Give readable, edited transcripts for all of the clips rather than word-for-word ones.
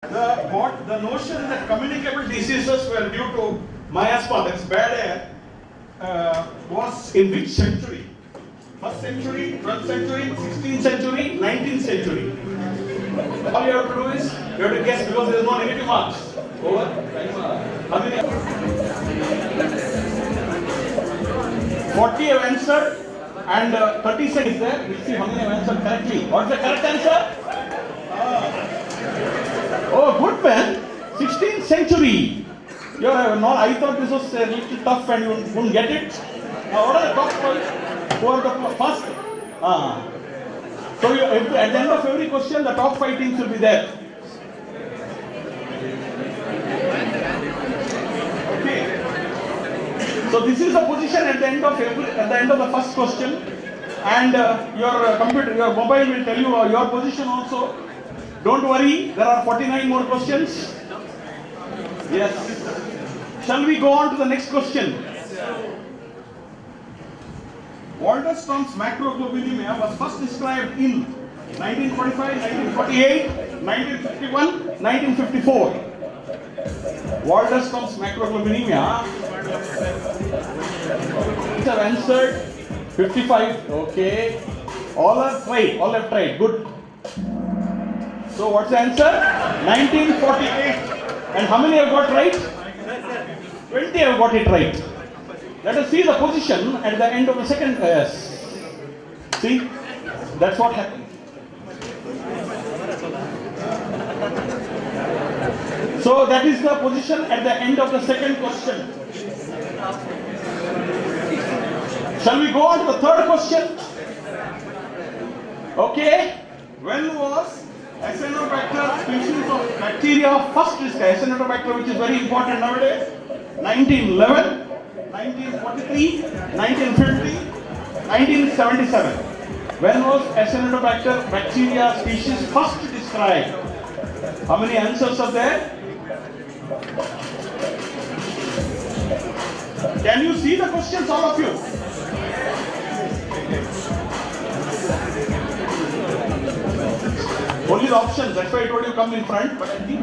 The notion that communicable diseases were due to miasma, that's bad air, was in which century? First century, 12th century, 16th century, 19th century. All you have to do is you have to guess because there is no negative marks. Over. How many? 40 have answered and 30 seconds there. We'll see how many have answered correctly. What's the correct answer? Oh, good man. 16th century. I thought this was a little tough and you wouldn't get it. What are the top five? Who are the first? So at the end of every question, the top 5 teams will be there. Okay. So this is the position at the end of the first question, and your mobile will tell you your position also. Don't worry, there are 49 more questions. Yes. Shall we go on to the next question? Waldenstrom's macroglobulinemia was first described in 1945, 1948, 1951, 1954. Waldenstrom's macroglobulinemia. Have answered 55. Okay. All have tried. Good. So what's the answer? 1948. And how many have got right? 20 have got it right. Let us see the position at the end of the second. See, that's what happened. So that is the position at the end of the second question. Shall we go on to the third question? Okay. When was Acinetobacter species of bacteria first described? Acinetobacter, which is very important nowadays. 1911, 1943, 1950, 1977. When was Acinetobacter bacteria species first described? How many answers are there? Can you see the questions, all of you? Only the options, that's why I told you come in front, but I think,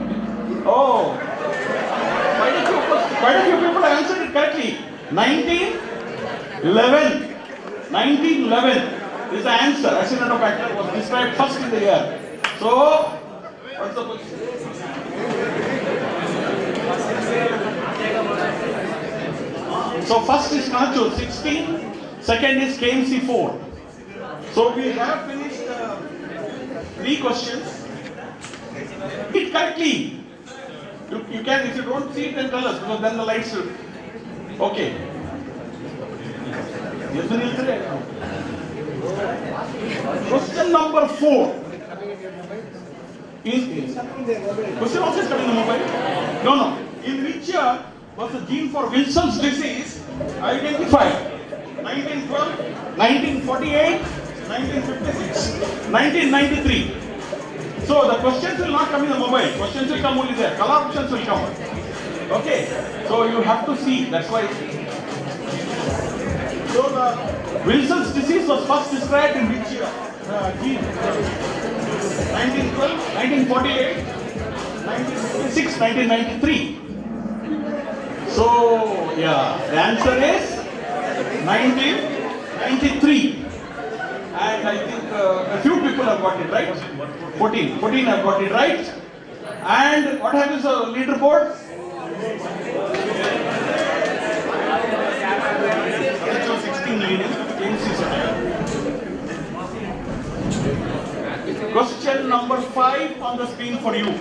quite a few people have answered it correctly. 1911. 1911 is the answer. Acinetobacter was described first in the year. So, what's the position? So, first is Kanachur, 16. Second is KMC, 4. So, we have finished 3 questions. Read it correctly. You can, if you don't see it, then tell us, because then the lights will. Okay. Question number 4. Question also is coming in the mobile? No. In which year was the gene for Wilson's disease identified? 1912, 1948, 1956, 1993. So the questions will not come in the mobile. Questions will come only there. Color options will come. Okay. So you have to see. That's why. So the Wilson's disease was first described in which year? Gene. 1912, 1948, 1956, 1993. So yeah, the answer is 1993. And I think a few people have got it right. 14 have got it right. And what happens to the leaderboard? Question number 5 on the screen for you.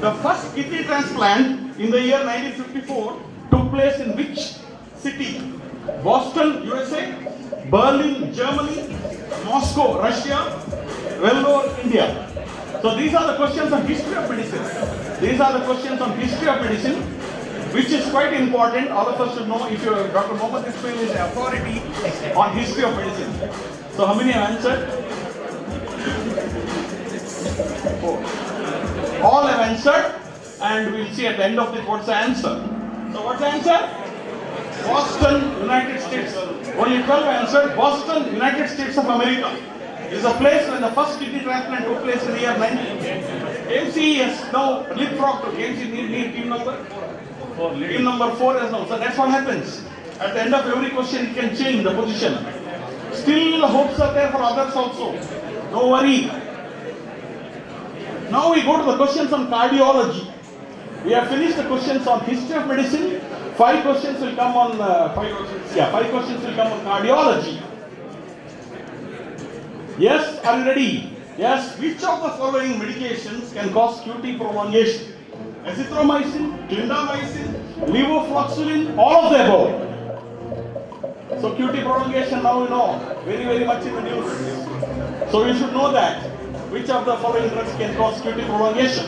The first kidney transplant in the year 1954 took place in which city? Boston, USA, Berlin, Germany, Moscow, Russia, Vellore, India. So these are the questions on history of medicine. Which is quite important. All of us should know. If Dr. Mohammed Ismail is the authority on history of medicine. So how many have answered? 4. All have answered, and we'll see at the end of it what's the answer. So what's the answer? Boston, United States. Only 12 answered. Boston, United States of America. is a place when the first kidney transplant took place in the year 19. KMC has now leapfrogged to KMC need team number? Team number 4 as now. So that's what happens. At the end of every question, it can change the position. Still, hopes are there for others also. No worry. Now we go to the questions on cardiology. We have finished the questions on history of medicine. 5 questions will come on 5 questions will come on cardiology. Yes, are you ready? Yes. Which of the following medications can cause QT prolongation? Azithromycin, clindamycin, levofloxacin, all of the above. So QT prolongation now you know, very much in the news. So you should know that. Which of the following drugs can cause QT prolongation?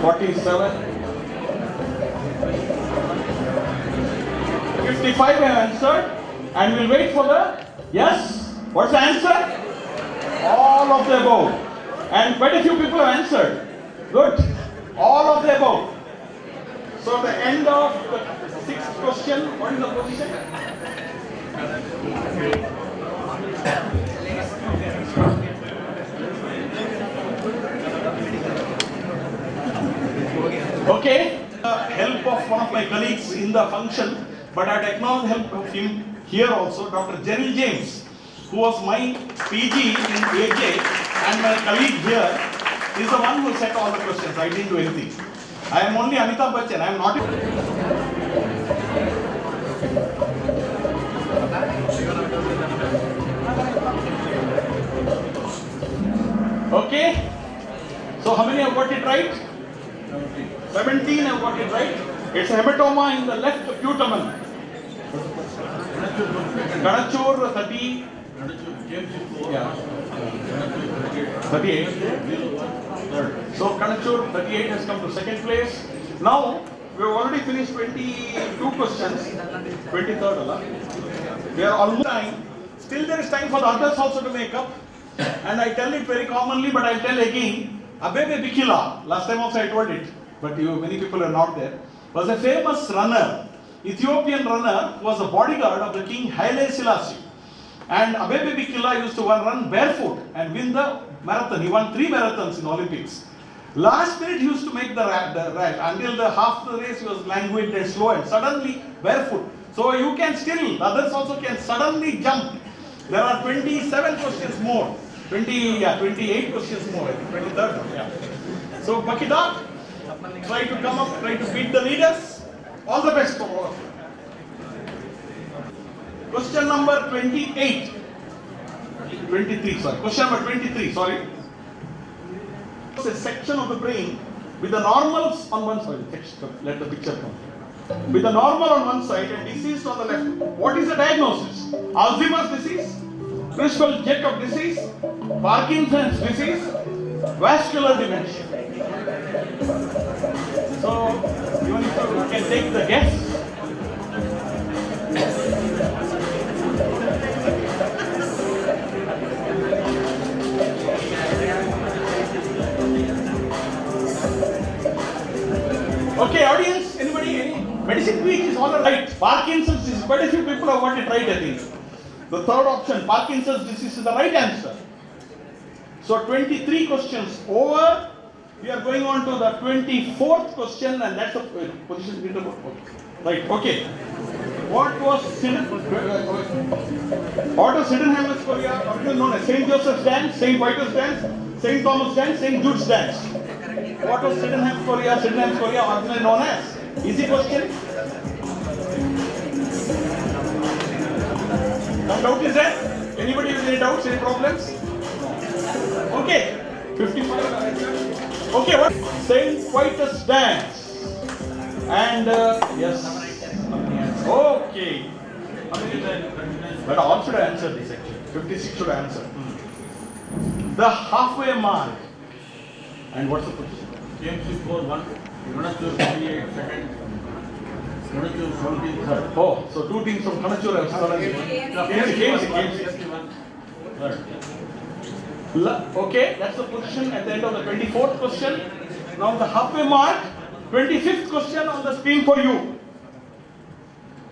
(47) 55 I have answered, and we'll wait for the yes. What's the answer? All of the above. And quite a few people have answered. Good. All of the above. So the end of the 6th question, what is the position? Okay. Help of one of my colleagues in the function, but I acknowledge help of him here also, Dr. Jerry James, who was my PG in AJ and my colleague here, is the one who set all the questions. I didn't do anything. I am only Amitabh Bachchan. I am not. Okay. So how many have got it right? 17 have got it right. It's a hematoma in the left putamen. Kanachur 30. Yeah. 38. So Kanachur 38 has come to second place. Now we have already finished 22 questions. 23rd, Allah. We are almost time. Still there is time for the others also to make up. And I tell it very commonly, but I tell again. Abebe Bikila, last time also I told it, but many people are not there, was a famous runner, Ethiopian runner, who was a bodyguard of the king Haile Selassie. And Abebe Bikila used to run barefoot and win the marathon. He won 3 marathons in Olympics. Last minute he used to make the race. Until the half of the race he was languid and slow and suddenly barefoot. So you can still, others also can suddenly jump. There are 27 questions more. 28 questions more. 23rd. Yeah. So Bakida, try to come up, try to beat the leaders. All the best for all of you. Question number 28. 23, sorry. Question number 23, sorry. It's a section of the brain with the normals on one side. Let the picture come. With the normal on one side and diseased on the left. What is the diagnosis? Alzheimer's disease, Creutzfeldt-Jakob disease, Parkinson's disease, vascular dementia. So you can take the guess. Okay, audience, anybody? Any? Medicine week is all right. Parkinson's disease, quite a few people have got it right, I think. The third option, Parkinson's disease, is the right answer. So 23 questions over. We are going on to the 24th question, and that's the position. Right, okay. What was Sydenham's Korea, originally known as St. Joseph's dance, St. Vitus's dance, St. Thomas dance, St. Jude's dance? What was Sydenham's Korea, originally known as? Easy question. Some doubt is there? Anybody has any doubts, any problems? Okay. 55. Okay, what? St. Vitus's dance. And yes. Okay. But all should answer this actually. 56 should answer. The halfway mark. And what's the position? KMC 4-1, Kanachur 58 second, Kanachur 17 third. Oh, so 2 teams from Kanachur have started. KMC. Third. Okay, that's the position at the end of the 24th question. Now the halfway mark, 25th question on the screen for you.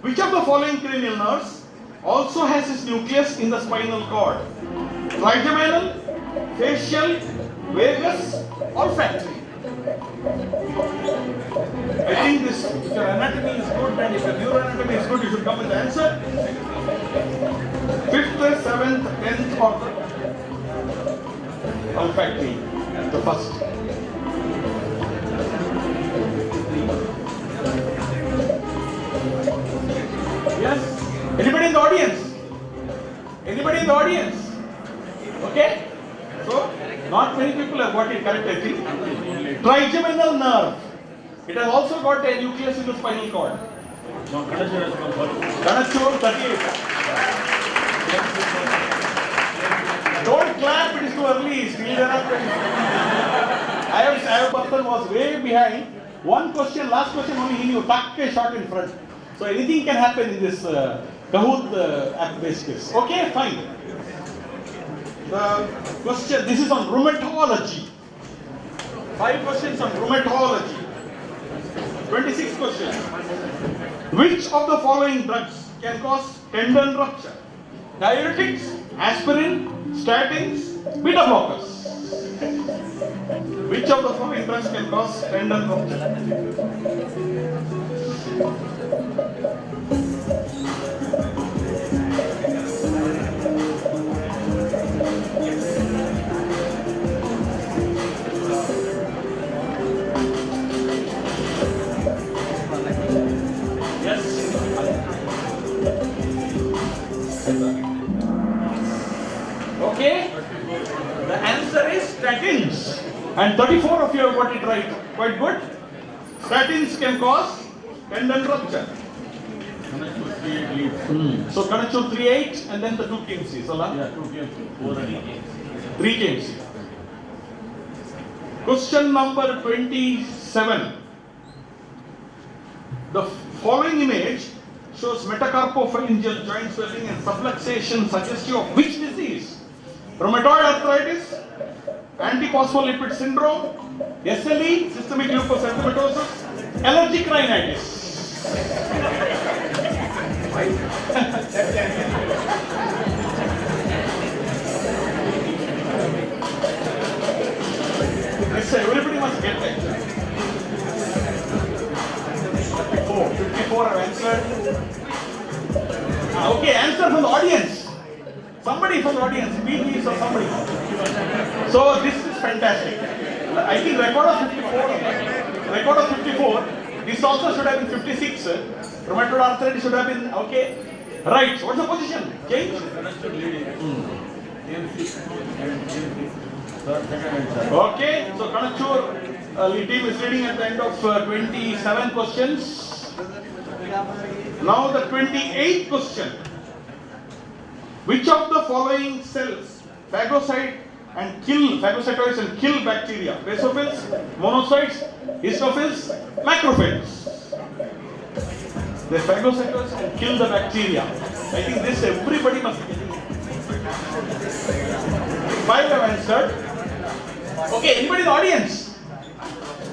Which of the following cranial nerves also has its nucleus in the spinal cord? Trigeminal, facial, vagus, olfactory. I think this, if your anatomy is good and if your neuroanatomy is good, you should come with the answer. 5th, 7th, 10th, or olfactory, the first. Yes? Anybody in the audience? Anybody in the audience? Okay? So, not many people have got it correct, I think. Trigeminal nerve. It has also got a nucleus in the spinal cord. Kanachur 38. Don't clap, it is too early. Still there are 20. I have a person was way behind. One question, last question only he knew. Tuck a shot in front. So anything can happen in this Kahoot app-based quiz. Okay, fine. The question, this is on rheumatology. 5 questions on rheumatology. 26th question. Which of the following drugs can cause tendon rupture? Diuretics, aspirin, statins, beta blockers. Which of the following drugs can cause tendon rupture? Okay, the answer is statins, and 34 of you have got it right. Quite good. Statins can cause tendon rupture. So Kanachur 38 and then the 2 KMC. Salah? Yeah, 2 KMC. 4 and 3 KMC. Question number 27. The following image shows metacarpopharyngeal joint swelling and subluxation suggestive of which disease? Rheumatoid arthritis, antiphospholipid syndrome, SLE, systemic lupus erythematosus, allergic rhinitis. Yes, everybody must get that. 54 have answered. Okay, answer from the audience. Somebody from the audience, please, or somebody. So this is fantastic. I think record of 54. Record of 54. This also should have been 56. Rheumatoid arthritis should have been okay. Right. What's the position? Change. Okay. So Kanachur team is leading at the end of 27 questions. Now the 28th question. Which of the following cells phagocytosis and kill bacteria? Basophils, monocytes, histophils, macrophages. They phagocytose and kill the bacteria. I think this everybody must be getting. 5 have answered. Okay, anybody in the audience?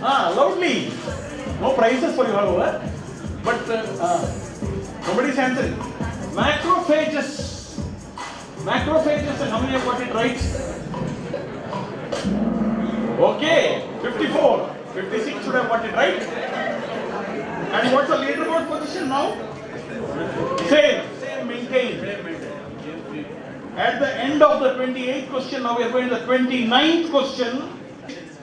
Loudly. No prizes for you, however. But nobody's answering. Macrophages. Macrophages, and how many have got it right? Okay, 54. 56 should have got it right. And what's the leaderboard position now? Same, maintained. At the end of the 28th question, now we are going to the 29th question.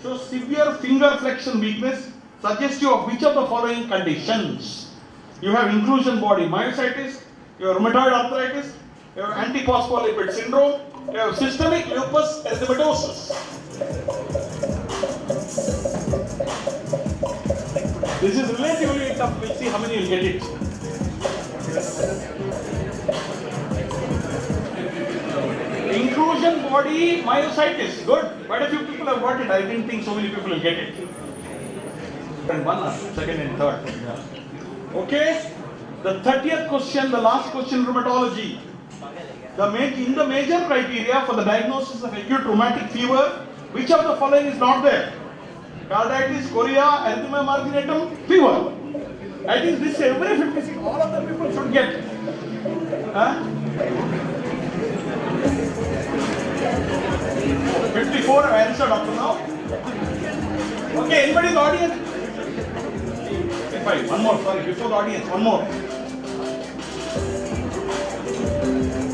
So severe finger flexion weakness suggestive of which of the following conditions? You have inclusion body myositis, you have rheumatoid arthritis, you have antiphospholipid syndrome, you have systemic lupus erythematosus. This is relatively tough. We'll see how many will get it. Inclusion body myositis. Good. Quite a few people have got it. I didn't think so many people will get it. And one, second and third. Okay. The 30th question, the last question, rheumatology. In the major criteria for the diagnosis of acute rheumatic fever, which of the following is not there? carditis, chorea, erythema marginatum, fever. I think this every 56, all of the people should get. Huh? 54 I have answered up to now. Okay, anybody in the audience? Okay, fine. One more, sorry, before the audience, one more.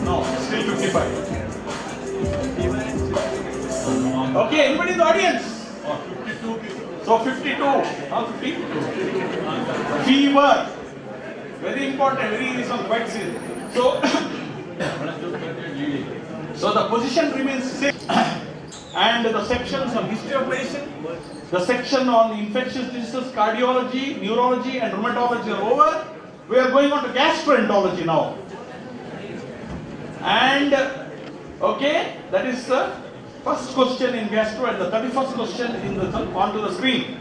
No, still 55. Okay, anybody in the audience? 52. So 52. How 50? Fever. Very important, very some quite serious. So, so the position remains same. And the sections on history of medicine, the section on infectious diseases, cardiology, neurology and rheumatology are over. We are going on to gastroenterology now. And, okay, that is the first question in gastro and the 31st question in the onto the screen.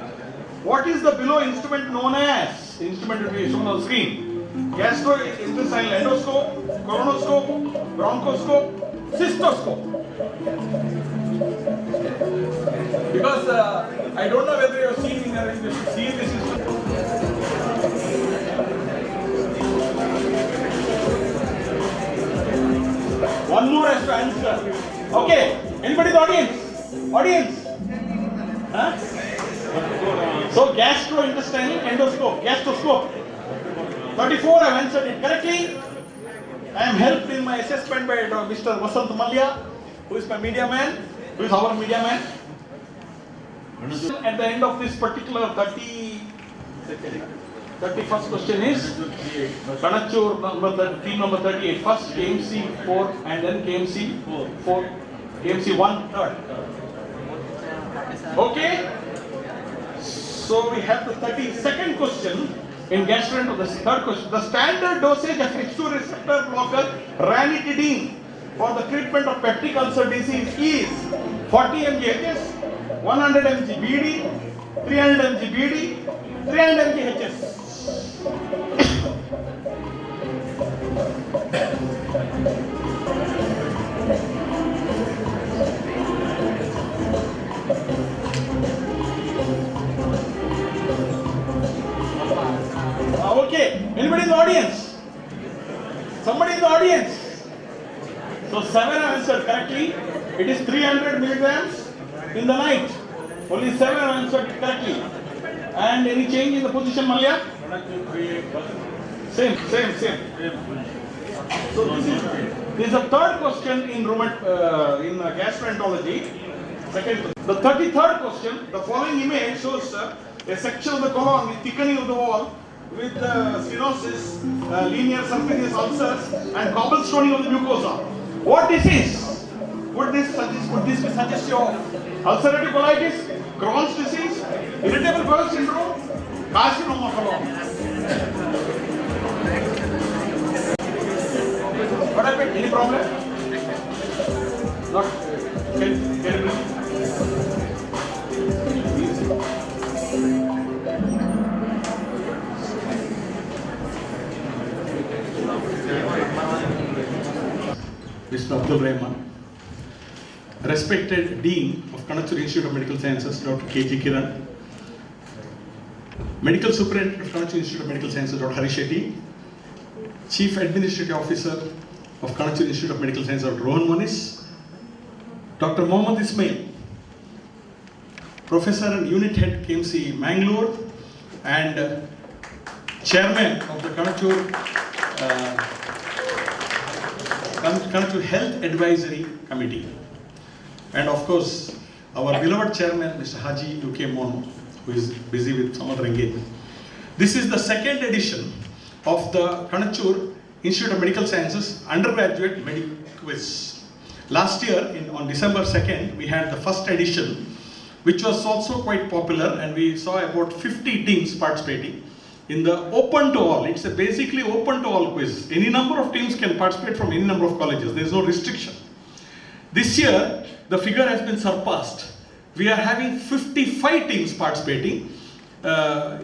What is the below instrument known as? The instrument will be shown on the screen. Gastrointestinal endoscope, colonoscope, bronchoscope, cystoscope. Because I don't know whether you have seen in your see this is. One more has to answer. Okay, anybody in the audience? Audience? Huh? So gastrointestinal endoscope, gastroscope. 34 I have answered it correctly. I am helped in my assessment by Mr. Vasant Malya, who is my media man, who is our media man. At the end of this particular 31st question is Kanachur team number 38. First KMC 4 and then KMC 4. KMC 1 third. Okay. So we have the 32nd question in gastroenterology. The third question. The standard dosage of H2 receptor blocker ranitidine for the treatment of peptic ulcer disease is 40 mg HS, 100 mg BD, 300 mg BD, 300 mg HS. Okay, anybody in the audience? Somebody in the audience? So 7 are answered correctly. It is 300 milligrams in the night. Only 7 are answered correctly. And any change in the position, Malya? Same. So this is the third question in gastroenterology. Second, the 33rd question. The following image shows a section of the colon with thickening of the wall, with stenosis, linear surface ulcers, and cobblestoning of the mucosa. What disease would this be suggestive of? Ulcerative colitis, Crohn's disease, irritable bowel syndrome, carcinoma colon. What happened? Any problem? Not. Can you breathe? Mr. Abdul Rahman, respected Dean of Kanachur Institute of Medical Sciences, Dr. K.G. Kiran, Medical Superintendent of Kanachur Institute of Medical Sciences, Dr. Hari Shetty, Chief Administrative Officer of Kanachur Institute of Medical Sciences, Dr. Rohan Monis, Dr. Mohammad Ismail, Professor and Unit Head KMC Mangalore, and Chairman of the Kanachur Health Advisory Committee, and of course our beloved Chairman Mr. Haji UK Mono, who is busy with some other engagement. This is the second edition of the Kanachur Institute of Medical Sciences Undergraduate Medic Quiz. Last year on December 2nd we had the first edition, which was also quite popular, and we saw about 50 teams participating in the open to all. It's a basically open to all quiz. Any number of teams can participate from any number of colleges. There is no restriction. This year, the figure has been surpassed. We are having 55 teams participating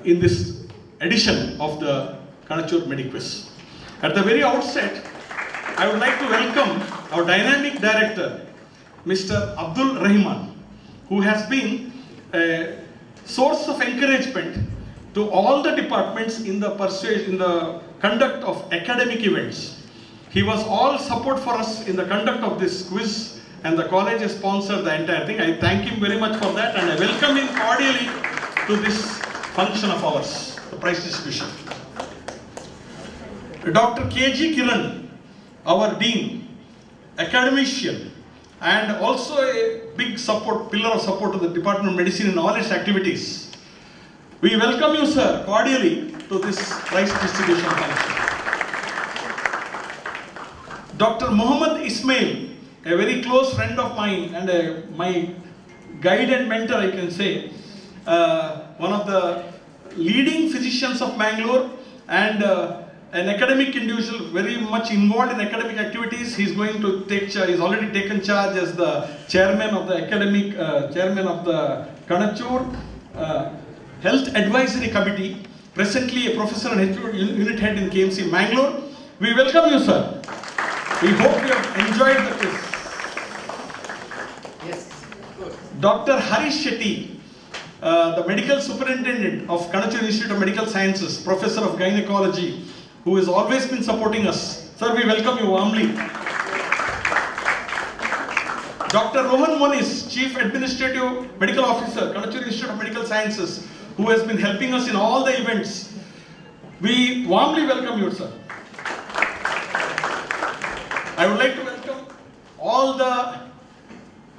in this edition of the Kanachur Medic Quiz. At the very outset, I would like to welcome our dynamic director, Mr. Abdul Rahman, who has been a source of encouragement to all the departments in the conduct of academic events. He was all support for us in the conduct of this quiz, and the college has sponsored the entire thing. I thank him very much for that, and I welcome him cordially to this function of ours, the prize distribution. Dr. K.G. Kiran, our Dean, academician, and also a big pillar of support to the Department of Medicine in all its activities. We welcome you, sir, cordially to this prize distribution function. Dr. Muhammad Ismail, a very close friend of mine and my guide and mentor, I can say, one of the leading physicians of Mangalore and an academic individual, very much involved in academic activities. He's going to take charge. He's already taken charge as the chairman of the chairman of the Kanachur Health Advisory Committee. Presently, a professor and unit head in KMC Mangalore. We welcome you, sir. We hope you have enjoyed the quiz. Yes, good. Dr. Harish Shetty, the medical superintendent of Kanachur Institute of Medical Sciences, professor of gynecology, who has always been supporting us. Sir, we welcome you warmly. Dr. Rohan Moniz, Chief Administrative Medical Officer, Kanachur Institute of Medical Sciences, who has been helping us in all the events. We warmly welcome you, sir. I would like to welcome all the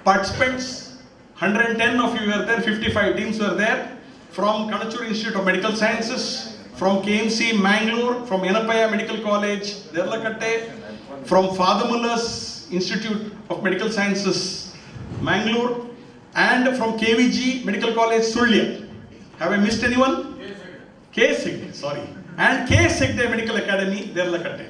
participants. 110 of you were there, 55 teams were there, from Kanachur Institute of Medical Sciences, from KMC Mangalore, from Yenapaya Medical College, Derlakatte, from Father Muller's Institute of Medical Sciences, Mangalore, and from KVG Medical College, Sulya. Have I missed anyone? K. Segde, sorry. And K. Segde Medical Academy, Derlakatte.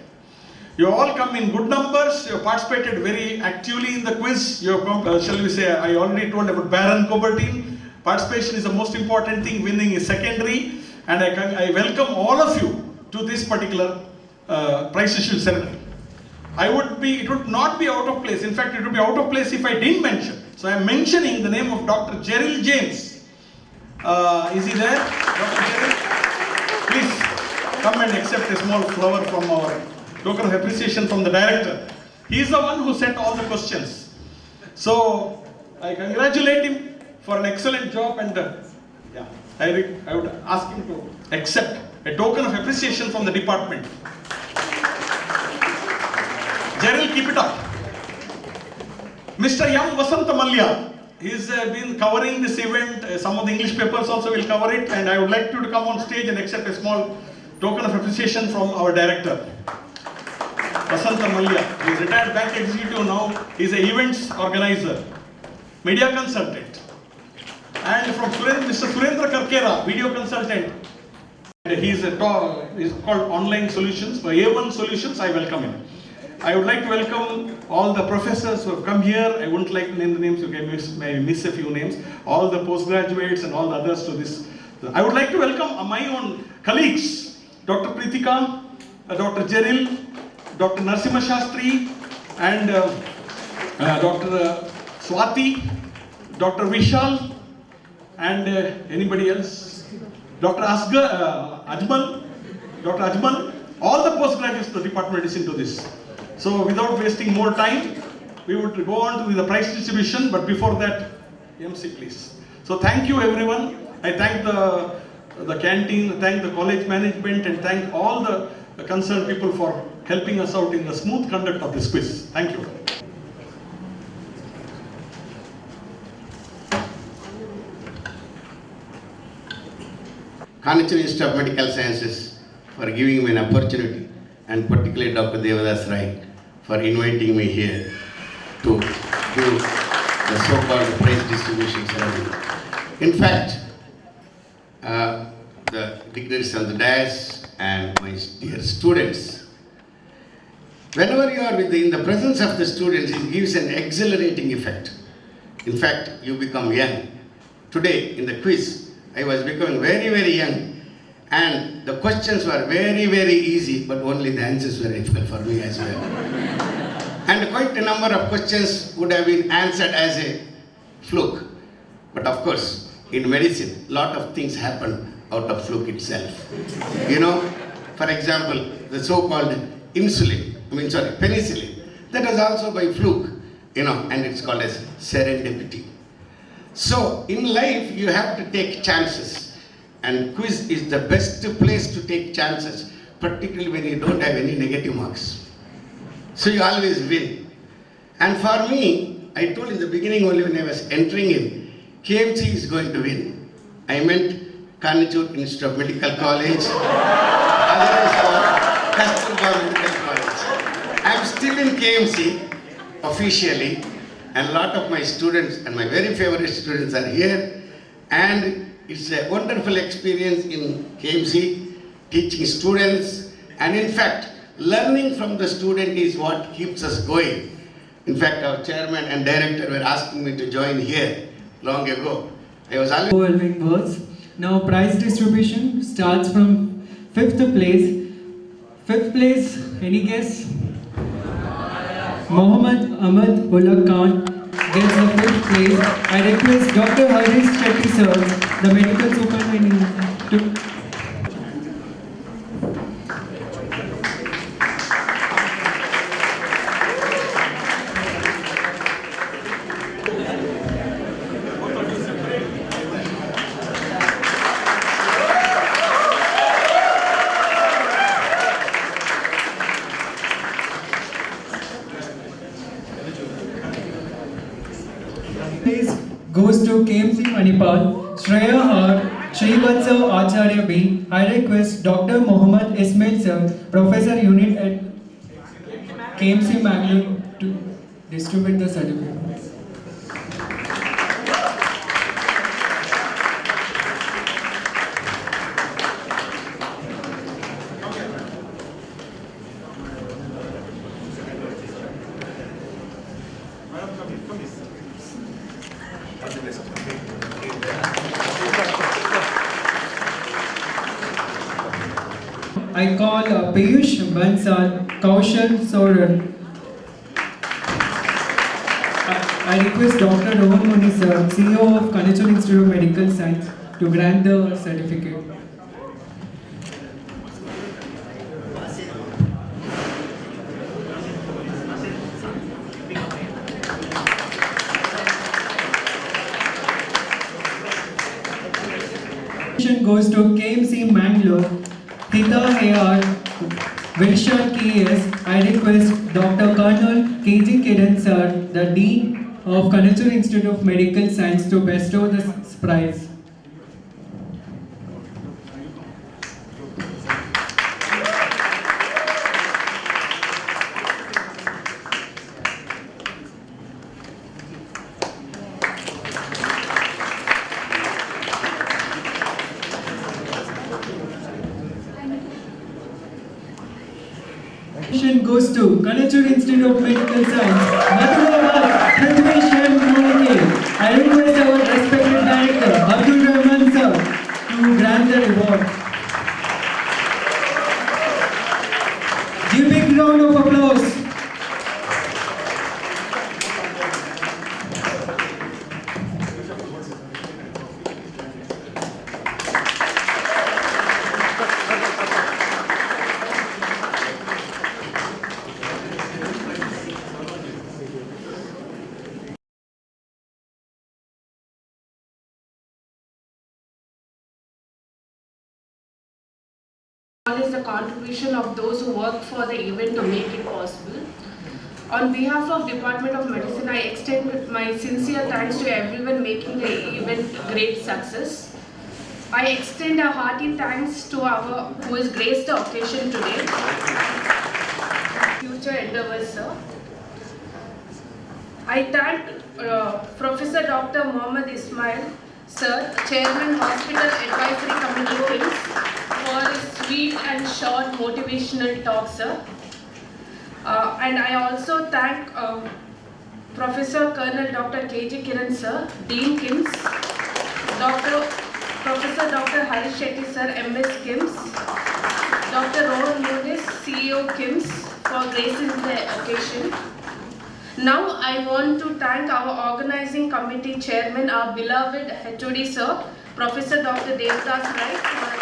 You all come in good numbers. You have participated very actively in the quiz. You have, shall we say, I already told about Baron Cobertine. Participation is the most important thing, winning is secondary. And I welcome all of you to this particular prize issue ceremony. It would not be out of place. In fact, it would be out of place if I didn't mention. So I am mentioning the name of Dr. Gerald James. Is he there? Dr. Gerald? Please come and accept a small flower from our token of appreciation from the director. He is the one who sent all the questions. So I congratulate him for an excellent job, and I would ask him to accept a token of appreciation from the department. Gerald, keep it up. Mr. Yam Vasanta Malya, he's been covering this event. Some of the English papers also will cover it, and I would like you to come on stage and accept a small token of appreciation from our director. Vasanta Malya, he is retired bank executive now. He is an events organizer, media consultant. And from Mr. Surendra Karkera, video consultant. He is called Online Solutions, for A1 Solutions. I welcome him. I would like to welcome all the professors who have come here. I wouldn't like to name the names, you may miss a few names. All the postgraduates and all the others to this. I would like to welcome my own colleagues, Dr. Pritika, Dr. Jeril, Dr. Narsimha Shastri, and Dr. Swati, Dr. Vishal, and anybody else? Dr. Ajmal, Dr. Ajmal, all the postgraduates of the Department is into this. So without wasting more time, we would go on to the prize distribution, but before that, MC please. So thank you everyone. I thank the canteen, thank the college management, and thank all the concerned people for helping us out in the smooth conduct of this quiz. Thank you. Kanachur Institute of Medical Sciences for giving me an opportunity, and particularly Dr. Devadas Rai for inviting me here to do the so-called prize distribution ceremony. In fact, the dignitaries on the dais and my dear students, whenever you are in the presence of the students, it gives an exhilarating effect. In fact, you become young. Today in the quiz, I was becoming very, very young, and the questions were very, very easy, but only the answers were difficult for me as well. And quite a number of questions would have been answered as a fluke. But of course, in medicine, lot of things happen out of fluke itself. You know, for example, the so-called penicillin, that was also by fluke, you know, and it's called as serendipity. So, in life, you have to take chances, and quiz is the best place to take chances, particularly when you don't have any negative marks. So, you always win. And for me, I told in the beginning only when I was entering in, KMC is going to win. I meant Kanachur Institute of Medical College, otherwise for Kasturba Medical College. I am still in KMC officially, and a lot of my students and my very favorite students are here, and it's a wonderful experience in KMC, teaching students, and in fact, learning from the student is what keeps us going. In fact, our chairman and director were asking me to join here long ago. I was always overwhelming words. Now prize distribution starts from 5th place. 5th place, any guess? Mohammad Ahmad Ullah Khan gets the 5th place. I request Dr. Harish Shetty sir, the medical superintendent, to place goes to KMC Manipal, Shreya R, Srivatsa Acharya B. I request Dr. Mohammad Ismail sir, Professor Unit at KMC Mangalore, to distribute the certificate. I call Piyush Bansal, Kaushal Soran. I request Dr. Rohan Muni sir, CEO of Kanachur Institute of Medical Science, to grant the certificate. Goes to KMC Mangalore, Hita Hayar, Vilshad KS. I request Dr. Colonel KG Kiran sir, the Dean of Kanachur Institute of Medical Science, to bestow this prize. Goes to Kanachur Institute of Medical Science, Madhurabad, Prithvish and Monikil. I request our respected director, Abdul Rahman sir, to grant the reward. Give a big round of applause. Is the contribution of those who work for the event to make it possible. On behalf of Department of Medicine, I extend my sincere thanks to everyone making the event a great success. I extend a hearty thanks to our who has graced the occasion today. Future endeavors, sir. I thank Professor Dr. Mohammad Ismail, sir, Chairman Hospital Advisory Committee, for his sweet and short motivational talk, sir. And I also thank Professor Colonel Dr. KG Kiran sir, Dean KIMS, Professor Dr. Harish Shetty sir, MS KIMS, Dr. Rohan Munis, CEO KIMS, for gracing the occasion. Now I want to thank our organizing committee chairman, our beloved HOD sir, Professor Dr. Devdas Rai, for